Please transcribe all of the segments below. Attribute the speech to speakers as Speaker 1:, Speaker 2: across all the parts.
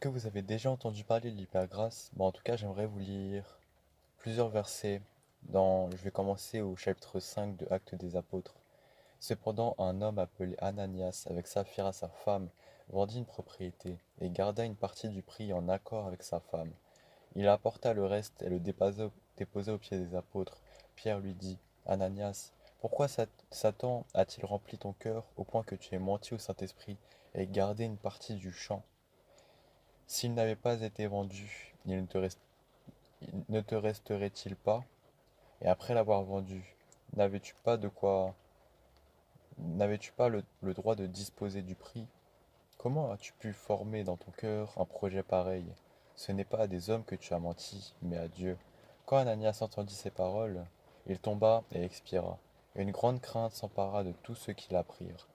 Speaker 1: que vous avez déjà entendu parler de l'hypergrâce? En tout cas, j'aimerais vous lire plusieurs versets je vais commencer au chapitre 5 de Actes des Apôtres. Cependant, un homme appelé Ananias, avec Saphira sa femme, vendit une propriété et garda une partie du prix en accord avec sa femme. Il apporta le reste et le déposa aux pieds des apôtres. Pierre lui dit, Ananias, pourquoi Satan a-t-il rempli ton cœur au point que tu aies menti au Saint-Esprit et gardé une partie du champ? S'il n'avait pas été vendu, il ne te resterait-il pas? Et après l'avoir vendu, n'avais-tu pas de quoi, n'avais-tu pas le droit de disposer du prix? Comment as-tu pu former dans ton cœur un projet pareil? Ce n'est pas à des hommes que tu as menti, mais à Dieu. Quand Ananias entendit ces paroles, il tomba et expira. Et une grande crainte s'empara de tous ceux qui l'apprirent.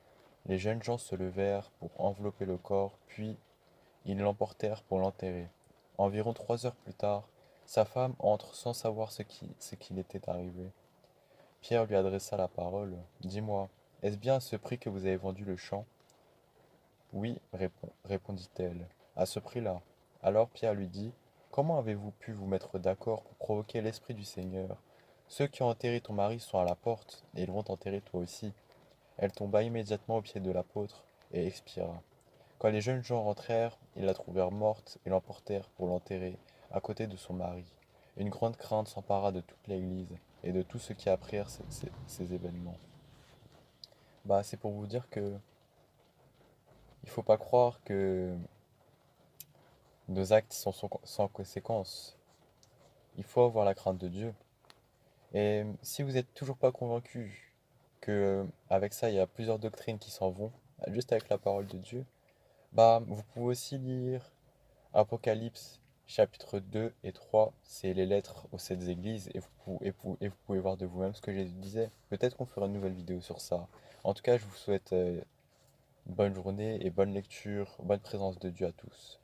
Speaker 1: Les jeunes gens se levèrent pour envelopper le corps, puis ils l'emportèrent pour l'enterrer. Environ 3 heures plus tard, sa femme entre sans savoir ce qui était arrivé. Pierre lui adressa la parole. Dis-moi, est-ce bien à ce prix que vous avez vendu le champ? Oui, répondit-elle, à ce prix-là. Alors Pierre lui dit, comment avez-vous pu vous mettre d'accord pour provoquer l'Esprit du Seigneur? Ceux qui ont enterré ton mari sont à la porte, et ils vont t'enterrer toi aussi. Elle tomba immédiatement aux pieds de l'apôtre et expira. Quand les jeunes gens rentrèrent, ils la trouvèrent morte et l'emportèrent pour l'enterrer à côté de son mari. Une grande crainte s'empara de toute l'Église et de tous ceux qui apprirent ces événements. C'est pour vous dire que il faut pas croire que nos actes sont sans conséquence. Il faut avoir la crainte de Dieu. Et si vous n'êtes toujours pas convaincu que avec ça il y a plusieurs doctrines qui s'en vont, juste avec la parole de Dieu, vous pouvez aussi lire Apocalypse chapitre 2 et 3, c'est les lettres aux sept églises et vous pouvez voir de vous-même ce que Jésus disait. Peut-être qu'on fera une nouvelle vidéo sur ça. En tout cas, je vous souhaite une bonne journée et bonne lecture, bonne présence de Dieu à tous.